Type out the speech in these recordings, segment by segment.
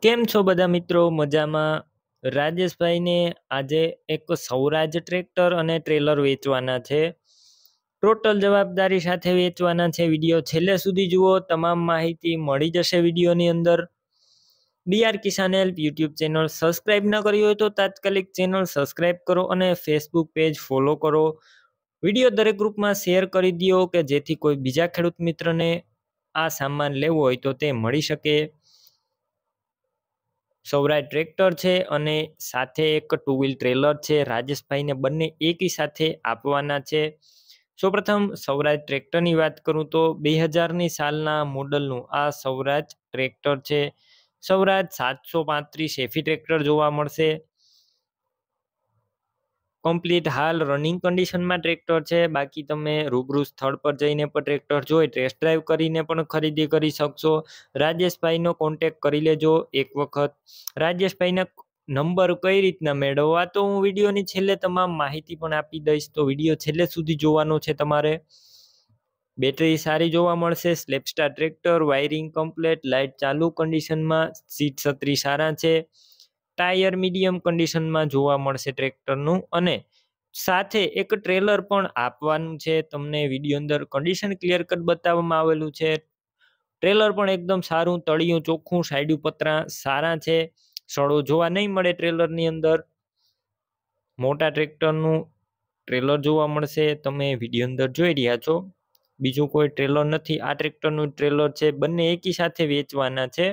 કેમ છો બધા મિત્રો? મજામાં? રાજેશભાઈને આજે એક સૌરાજ ટ્રેક્ટર અને ટ્રેલર વેચવાના છે. ટોટલ જવાબદારી સાથે વેચવાના છે. વિડીયો છેલ્લે સુધી જુઓ, તમામ માહિતી મળી જશે વિડીયોની અંદર. બીઆર કિસાન હેલ્પ યુટ્યુબ ચેનલ સબસ્ક્રાઇબ ન કરી હોય તો તાત્કાલિક ચેનલ સબસ્ક્રાઇબ કરો અને ફેસબુક પેજ ફોલો કરો. વિડીયો દરેક ગ્રુપમાં શેર કરી દો કે જેથી કોઈ બીજા ખેડૂત મિત્રને આ સામાન લેવો હોય તો તે મળી શકે. સૌરાજ ટ્રેક્ટર છે અને સાથે એક ટુ વ્હીલ ટ્રેલર છે. રાજેશભાઈને બંને એકી સાથે આપવાના છે. સૌપ્રથમ સૌરાજ ટ્રેક્ટરની વાત કરું તો 2000ની સાલના મોડલનું આ સૌરાજ ટ્રેક્ટર છે. સૌરાજ 735 એફી ટ્રેક્ટર જોવા મળશે. કમ્પ્લીટ હાલ રનિંગ કન્ડિશનમાં ટ્રેક્ટર છે. બાકી તમે રૂબરૂ સ્થળ પર જઈને પણ ટ્રેક્ટર જોઈ ટેસ્ટ ડ્રાઈવ કરીને પણ ખરીદી કરી શકશો. રાજેશભાઈનો કોન્ટેક્ટ કરી લેજો એક વખત. રાજેશભાઈના નંબર કઈ રીતના મેળવવા તો હું વિડીયોની છેલ્લે તમામ માહિતી પણ આપી દઈશ, તો વિડીયો છેલ્લે સુધી જોવાનો છે તમારે. બેટરી સારી જોવા મળશે. સ્લેપસ્ટાર ટ્રેક્ટર, વાયરિંગ કમ્પ્લેટ, લાઇટ ચાલુ કન્ડિશનમાં, સીટ છત્રી સારા છે. ટાયર મીડિયમ કન્ડિશનમાં જોવા મળશે ટ્રેક્ટરનું. અને સાથે એક ટ્રેલર પણ આપવાનું છે તમને. વિડીયો અંદર કન્ડિશન ક્લિયર કટ બતાવવામાં આવેલું છે. ટ્રેલર પણ એકદમ સારું, તળિયું ચોખ્ખું, સાઈડ પતરા સારા છે. સડો જોવા નહીં મળે ટ્રેલરની અંદર. મોટા ટ્રેક્ટરનું ટ્રેલર જોવા મળશે. તમે વિડીયો અંદર જોઈ રહ્યા છો, બીજું કોઈ ટ્રેલર નથી, આ ટ્રેક્ટરનું ટ્રેલર છે. બંને એકી સાથે વેચવાના છે.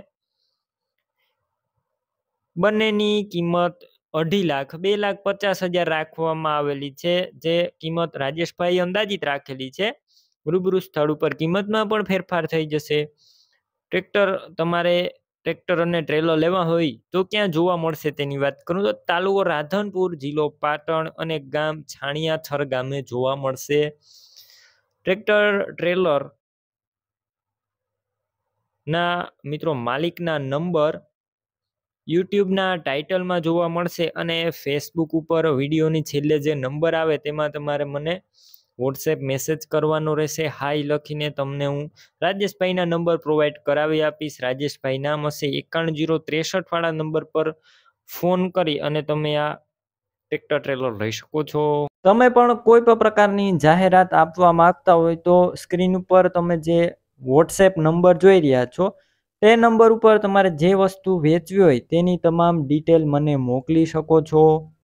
બંનેની કિંમત 2.5 લાખ 2,50,000 રાખવામાં આવેલી છે. જે કિંમત રાજેશભાઈ અંદાજિત રાખેલી છે. રૂબરૂ સ્થળ ઉપર કિંમતમાં પણ ફેરફાર થઈ જશે. ટ્રેક્ટર તમારે ટ્રેક્ટર અને ટ્રેલર લેવા હોય તો ક્યાં જોવા મળશે તેની વાત કરું તો તાલુકો રાધનપુર, જિલ્લો પાટણ અને ગામ છાણિયાથર ગામે જોવા મળશે. ટ્રેક્ટર ટ્રેલર ના મિત્રો માલિકના નંબર યુટ્યુબના ટાઇટલમાં જોવા મળશે અને ફેસબુક ઉપર વિડીયોની છેલ્લે જે નંબર આવે તેમાં તમારે મને વોટ્સએપ મેસેજ કરવાનો રહેશે. હાઈ લખીને તમને હું રાજેશભાઈના નંબર પ્રોવાઈડ કરાવી આપીશ. રાજેશભાઈ નામ હશે. 91 063 વાળા નંબર પર ફોન કરી અને તમે આ ટ્રેક્ટર ટ્રેલર લઈ શકો છો. તમે પણ કોઈ પણ પ્રકારની જાહેરાત આપવા માંગતા હોય તો સ્ક્રીન ઉપર તમે જે વોટ્સએપ નંબર જોઈ રહ્યા છો તે નંબર ઉપર તમારે જે વસ્તુ વેચવી હોય તેની તમામ ડિટેલ મને મોકલી શકો છો.